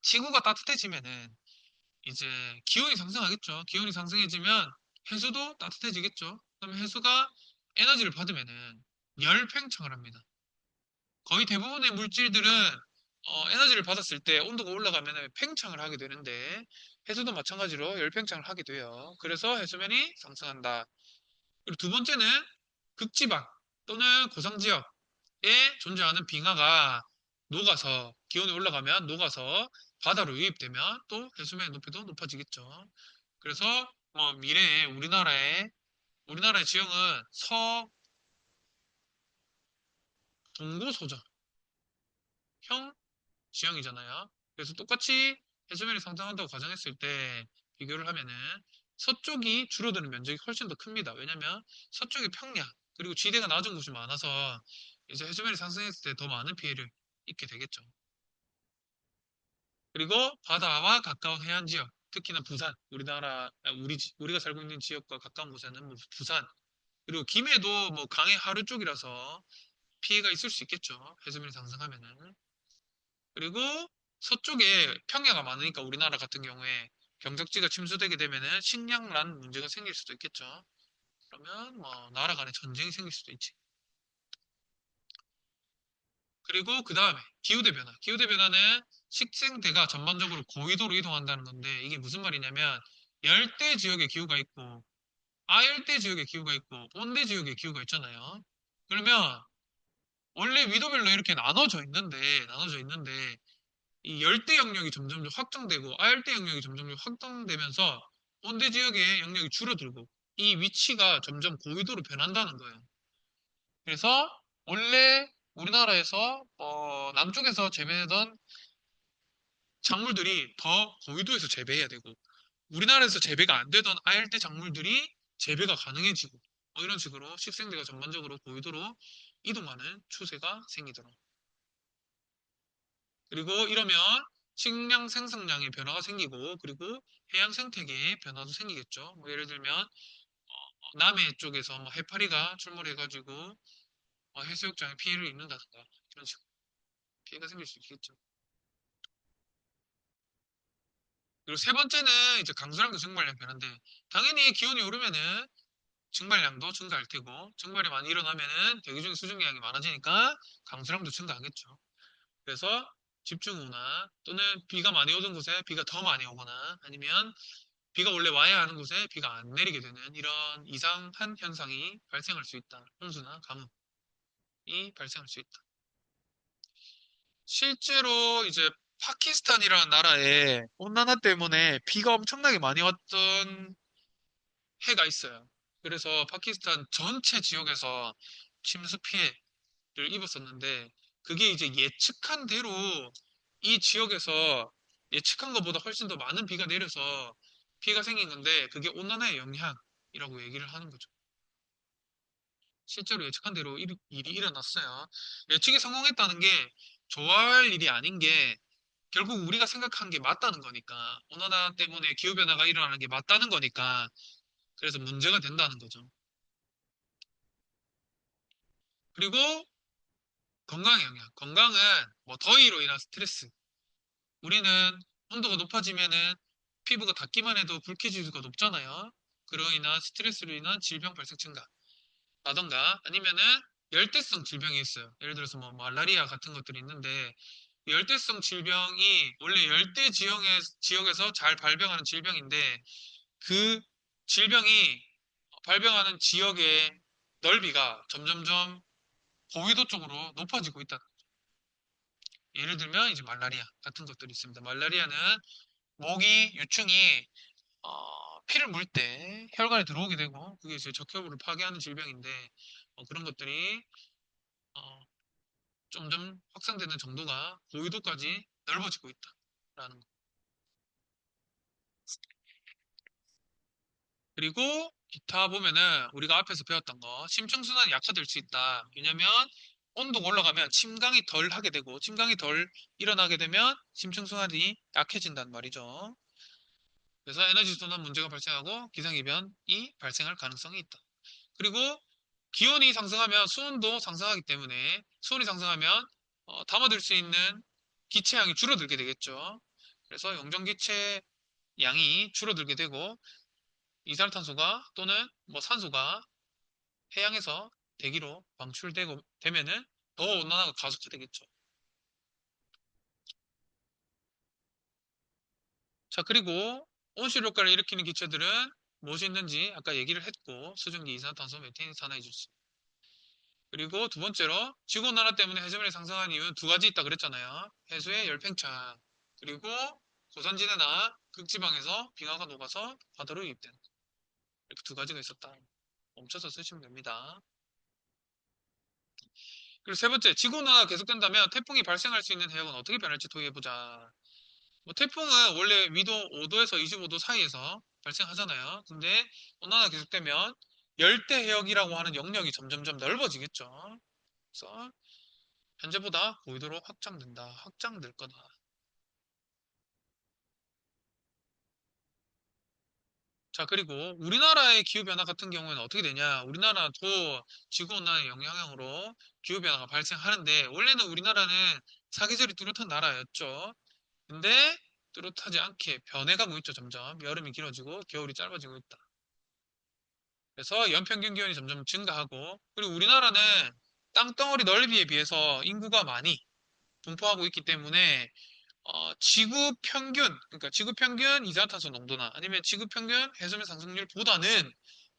지구가 따뜻해지면은 이제 기온이 상승하겠죠. 기온이 상승해지면 해수도 따뜻해지겠죠. 그럼 해수가 에너지를 받으면은 열 팽창을 합니다. 거의 대부분의 물질들은 에너지를 받았을 때 온도가 올라가면 팽창을 하게 되는데 해수도 마찬가지로 열 팽창을 하게 돼요. 그래서 해수면이 상승한다. 그리고 두 번째는 극지방 또는 고산 지역에 존재하는 빙하가 녹아서 기온이 올라가면 녹아서 바다로 유입되면 또 해수면의 높이도 높아지겠죠. 그래서 미래에 우리나라의 지형은 서동고소저형 지형이잖아요. 그래서 똑같이 해수면이 상승한다고 가정했을 때 비교를 하면은 서쪽이 줄어드는 면적이 훨씬 더 큽니다. 왜냐면 서쪽이 평야 그리고 지대가 낮은 곳이 많아서 이제 해수면이 상승했을 때 더 많은 피해를 입게 되겠죠. 그리고 바다와 가까운 해안 지역, 특히나 부산, 우리가 살고 있는 지역과 가까운 곳에는 뭐 부산, 그리고 김해도 뭐 강해 하류 쪽이라서 피해가 있을 수 있겠죠. 해수면이 상승하면은. 그리고 서쪽에 평야가 많으니까 우리나라 같은 경우에 경작지가 침수되게 되면은 식량난 문제가 생길 수도 있겠죠. 그러면 뭐 나라 간에 전쟁이 생길 수도 있지. 그리고 그 다음에 기후대 변화. 기후대 변화는 식생대가 전반적으로 고緯도로 이동한다는 건데 이게 무슨 말이냐면 열대 지역의 기후가 있고 아열대 지역의 기후가 있고 온대 지역의 기후가 있잖아요. 그러면 원래 위도별로 이렇게 나눠져 있는데 이 열대 영역이 점점 확장되고 아열대 영역이 점점 확장되면서 온대 지역의 영역이 줄어들고 이 위치가 점점 고緯도로 변한다는 거예요. 그래서 원래 우리나라에서 남쪽에서 재배하던 작물들이 더 고위도에서 재배해야 되고 우리나라에서 재배가 안 되던 아열대 작물들이 재배가 가능해지고 이런 식으로 식생대가 전반적으로 고위도로 이동하는 추세가 생기더라. 그리고 이러면 식량 생산량의 변화가 생기고 그리고 해양 생태계의 변화도 생기겠죠. 뭐 예를 들면 남해 쪽에서 뭐 해파리가 출몰해가지고 해수욕장에 피해를 입는다든가 이런 식으로 피해가 생길 수 있겠죠. 그리고 세 번째는 이제 강수량도 증발량 변화인데 당연히 기온이 오르면은 증발량도 증가할 테고 증발이 많이 일어나면은 대기 중에 수증기량이 많아지니까 강수량도 증가하겠죠. 그래서 집중호우나 또는 비가 많이 오던 곳에 비가 더 많이 오거나 아니면 비가 원래 와야 하는 곳에 비가 안 내리게 되는 이런 이상한 현상이 발생할 수 있다. 홍수나 가뭄이 발생할 수 있다. 실제로 이제 파키스탄이라는 나라에 온난화 때문에 비가 엄청나게 많이 왔던 해가 있어요. 그래서 파키스탄 전체 지역에서 침수 피해를 입었었는데 그게 이제 예측한 대로 이 지역에서 예측한 것보다 훨씬 더 많은 비가 내려서 피해가 생긴 건데 그게 온난화의 영향이라고 얘기를 하는 거죠. 실제로 예측한 대로 일이 일어났어요. 예측이 성공했다는 게 좋아할 일이 아닌 게 결국 우리가 생각한 게 맞다는 거니까 온난화 때문에 기후변화가 일어나는 게 맞다는 거니까 그래서 문제가 된다는 거죠. 그리고 건강 영향. 건강은 뭐 더위로 인한 스트레스. 우리는 온도가 높아지면은 피부가 닿기만 해도 불쾌지수가 높잖아요. 그로 인한 스트레스로 인한 질병 발생 증가. 라던가 아니면은 열대성 질병이 있어요. 예를 들어서 뭐 말라리아 같은 것들이 있는데 열대성 질병이 원래 지역에서 잘 발병하는 질병인데 그 질병이 발병하는 지역의 넓이가 점점점 고위도 쪽으로 높아지고 있다. 예를 들면 이제 말라리아 같은 것들이 있습니다. 말라리아는 모기 유충이 피를 물 때 혈관에 들어오게 되고 그게 이제 적혈구를 파괴하는 질병인데 그런 것들이 어, 점점 확산되는 정도가 고위도까지 넓어지고 있다라는 거. 그리고 기타 보면은 우리가 앞에서 배웠던 거 심층순환이 약화될 수 있다. 왜냐면 온도가 올라가면 침강이 덜 하게 되고 침강이 덜 일어나게 되면 심층순환이 약해진단 말이죠. 그래서 에너지 순환 문제가 발생하고 기상이변이 발생할 가능성이 있다. 그리고 기온이 상승하면 수온도 상승하기 때문에 수온이 상승하면 담아둘 수 있는 기체량이 줄어들게 되겠죠. 그래서 용존기체 양이 줄어들게 되고 이산화탄소가 또는 뭐 산소가 해양에서 대기로 방출되고 되면은 더 온난화가 가속화되겠죠. 자, 그리고 온실 효과를 일으키는 기체들은 무엇이 있는지 아까 얘기를 했고 수증기, 이산화탄소, 메테인, 산화이질수. 그리고 두 번째로 지구온난화 때문에 해수면이 상승한 이유는 두 가지 있다 그랬잖아요. 해수의 열팽창 그리고 고산지대나 극지방에서 빙하가 녹아서 바다로 유입된 이렇게 두 가지가 있었다. 멈춰서 쓰시면 됩니다. 그리고 세 번째, 지구온난화가 계속된다면 태풍이 발생할 수 있는 해역은 어떻게 변할지 토의해보자. 뭐 태풍은 원래 위도 5도에서 25도 사이에서 발생하잖아요. 근데 온난화가 계속되면 열대 해역이라고 하는 영역이 점점점 넓어지겠죠. 그래서 현재보다 고위도로 확장될 거다. 자, 그리고 우리나라의 기후변화 같은 경우에는 어떻게 되냐? 우리나라도 지구온난화 영향으로 기후변화가 발생하는데, 원래는 우리나라는 사계절이 뚜렷한 나라였죠. 근데 뚜렷하지 않게 변해가고 있죠, 점점. 여름이 길어지고 겨울이 짧아지고 있다. 그래서 연평균 기온이 점점 증가하고, 그리고 우리나라는 땅덩어리 넓이에 비해서 인구가 많이 분포하고 있기 때문에 지구 평균, 그러니까 지구 평균 이산화탄소 농도나 아니면 지구 평균 해수면 상승률보다는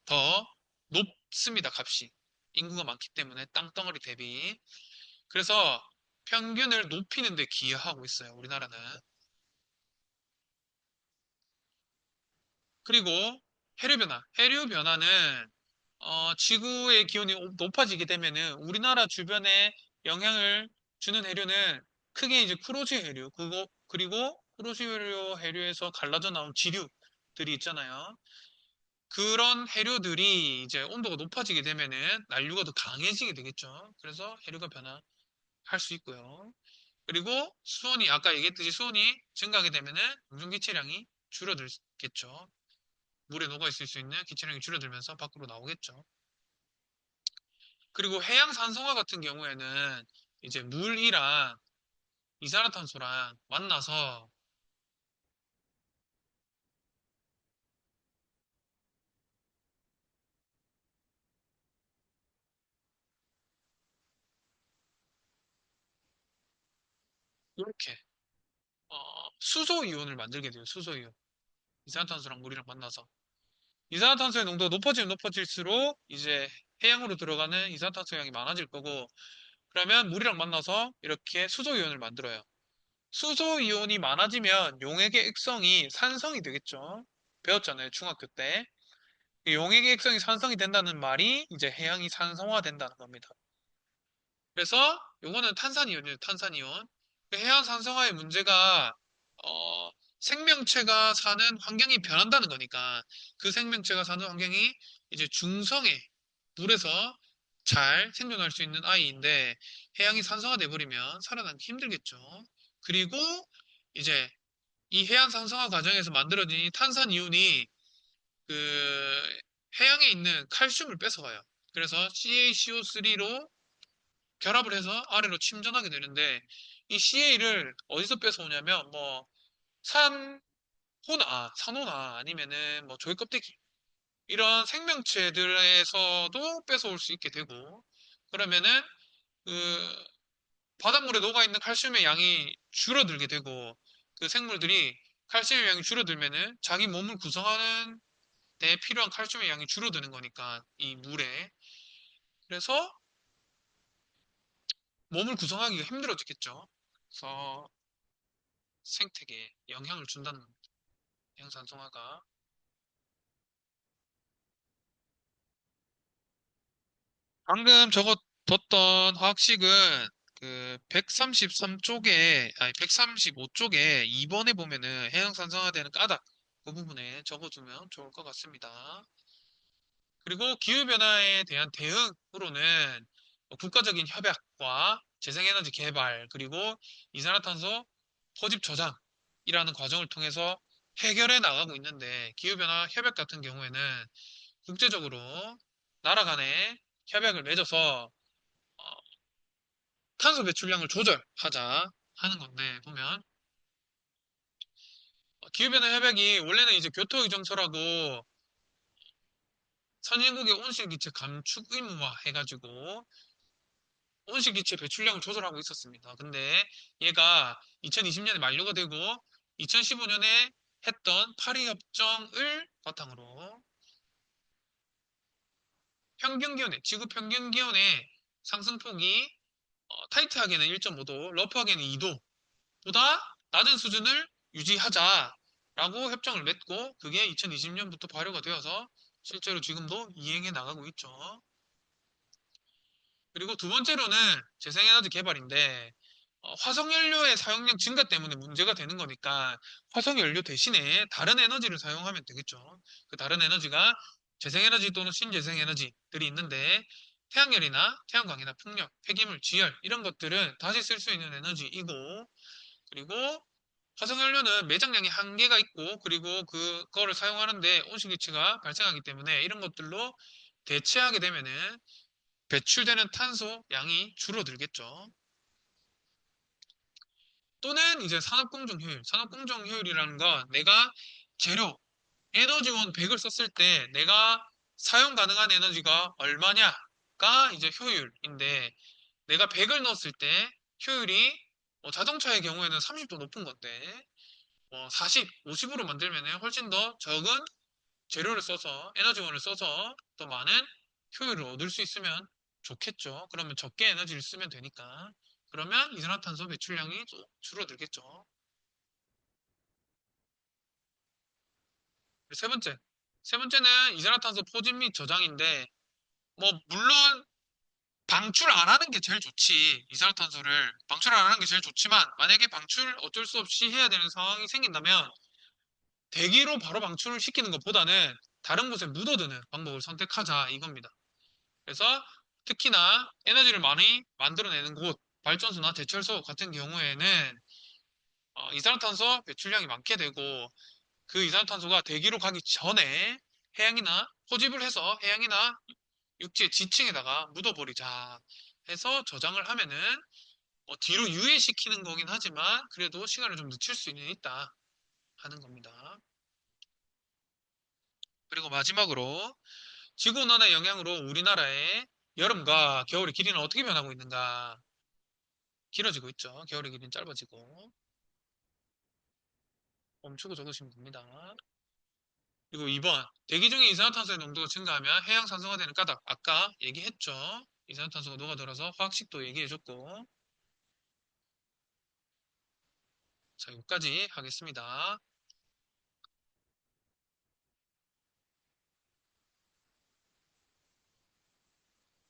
더 높습니다, 값이. 인구가 많기 때문에 땅덩어리 대비. 그래서 평균을 높이는 데 기여하고 있어요, 우리나라는. 그리고 해류 변화. 해류 변화는 지구의 기온이 높아지게 되면은 우리나라 주변에 영향을 주는 해류는 크게 이제 쿠로시오 해류, 그리고 쿠로시오 해류에서 갈라져 나온 지류들이 있잖아요. 그런 해류들이 이제 온도가 높아지게 되면은 난류가 더 강해지게 되겠죠. 그래서 해류가 변화할 수 있고요. 그리고 수온이, 아까 얘기했듯이 수온이 증가하게 되면은 운송기체량이 줄어들겠죠. 물에 녹아 있을 수 있는 기체량이 줄어들면서 밖으로 나오겠죠. 그리고 해양 산성화 같은 경우에는 이제 물이랑 이산화탄소랑 만나서 이렇게 수소 이온을 만들게 돼요. 수소 이온. 이산화탄소랑 물이랑 만나서. 이산화탄소의 농도가 높아지면 높아질수록 이제 해양으로 들어가는 이산화탄소 양이 많아질 거고, 그러면 물이랑 만나서 이렇게 수소 이온을 만들어요. 수소 이온이 많아지면 용액의 액성이 산성이 되겠죠. 배웠잖아요, 중학교 때. 용액의 액성이 산성이 된다는 말이 이제 해양이 산성화된다는 겁니다. 그래서 요거는 탄산이온이에요, 탄산이온. 그 해양 산성화의 문제가 어, 생명체가 사는 환경이 변한다는 거니까 그 생명체가 사는 환경이 이제 중성의 물에서 잘 생존할 수 있는 아이인데 해양이 산성화돼 버리면 살아남기 힘들겠죠. 그리고 이제 이 해양 산성화 과정에서 만들어진 이 탄산이온이 그 해양에 있는 칼슘을 뺏어가요. 그래서 CaCO3로 결합을 해서 아래로 침전하게 되는데 이 CA를 어디서 뺏어오냐면 뭐 산호나 아니면은 뭐 조개껍데기 이런 생명체들에서도 뺏어올 수 있게 되고 그러면은 그 바닷물에 녹아있는 칼슘의 양이 줄어들게 되고 그 생물들이 칼슘의 양이 줄어들면은 자기 몸을 구성하는 데 필요한 칼슘의 양이 줄어드는 거니까 이 물에 그래서 몸을 구성하기가 힘들어지겠죠. 그래서 생태계에 영향을 준다는 겁니다. 양산성화가. 방금 적어뒀던 화학식은 그 133쪽에, 아니 135쪽에 2번에 보면은 해양산성화되는 까닭 그 부분에 적어두면 좋을 것 같습니다. 그리고 기후변화에 대한 대응으로는 국가적인 협약과 재생에너지 개발, 그리고 이산화탄소 포집 저장이라는 과정을 통해서 해결해 나가고 있는데, 기후변화 협약 같은 경우에는 국제적으로 나라 간에 협약을 맺어서 탄소 배출량을 조절하자 하는 건데, 보면 기후변화 협약이 원래는 이제 교토의정서라고 선진국의 온실기체 감축 의무화 해가지고 온실기체 배출량을 조절하고 있었습니다. 근데 얘가 2020년에 만료가 되고 2015년에 했던 파리 협정을 바탕으로 평균 기온의 지구 평균 기온의 상승폭이 타이트하게는 1.5도, 러프하게는 2도보다 낮은 수준을 유지하자라고 협정을 맺고 그게 2020년부터 발효가 되어서 실제로 지금도 이행해 나가고 있죠. 그리고 두 번째로는 재생에너지 개발인데 화석연료의 사용량 증가 때문에 문제가 되는 거니까 화석연료 대신에 다른 에너지를 사용하면 되겠죠. 그 다른 에너지가 재생에너지 또는 신재생에너지들이 있는데 태양열이나 태양광이나 풍력, 폐기물, 지열 이런 것들은 다시 쓸 수 있는 에너지이고 그리고 화석연료는 매장량이 한계가 있고 그리고 그거를 사용하는데 온실기체가 발생하기 때문에 이런 것들로 대체하게 되면은 배출되는 탄소 양이 줄어들겠죠. 또는 이제 산업공정 효율. 산업공정 효율이라는 건 내가 재료, 에너지원 100을 썼을 때 내가 사용 가능한 에너지가 얼마냐가 이제 효율인데 내가 100을 넣었을 때 효율이 자동차의 경우에는 30도 높은 건데 40, 50으로 만들면 훨씬 더 적은 재료를 써서 에너지원을 써서 더 많은 효율을 얻을 수 있으면 좋겠죠. 그러면 적게 에너지를 쓰면 되니까. 그러면 이산화탄소 배출량이 줄어들겠죠. 세 번째. 세 번째는 이산화탄소 포집 및 저장인데, 뭐, 물론 방출 안 하는 게 제일 좋지. 이산화탄소를 방출 안 하는 게 제일 좋지만, 만약에 방출 어쩔 수 없이 해야 되는 상황이 생긴다면, 대기로 바로 방출을 시키는 것보다는 다른 곳에 묻어두는 방법을 선택하자 이겁니다. 그래서 특히나 에너지를 많이 만들어내는 곳, 발전소나 제철소 같은 경우에는 이산화탄소 배출량이 많게 되고 그 이산화탄소가 대기로 가기 전에 해양이나 포집을 해서 해양이나 육지의 지층에다가 묻어버리자 해서 저장을 하면은 뒤로 유예시키는 거긴 하지만 그래도 시간을 좀 늦출 수는 있다 하는 겁니다. 그리고 마지막으로 지구온난화 영향으로 우리나라의 여름과 겨울의 길이는 어떻게 변하고 있는가? 길어지고 있죠. 겨울의 길이는 짧아지고 멈추고 적으시면 됩니다. 그리고 2번 대기 중에 이산화탄소의 농도가 증가하면 해양 산소가 되는 까닭 아까 얘기했죠. 이산화탄소가 녹아들어서 화학식도 얘기해줬고 자 여기까지 하겠습니다.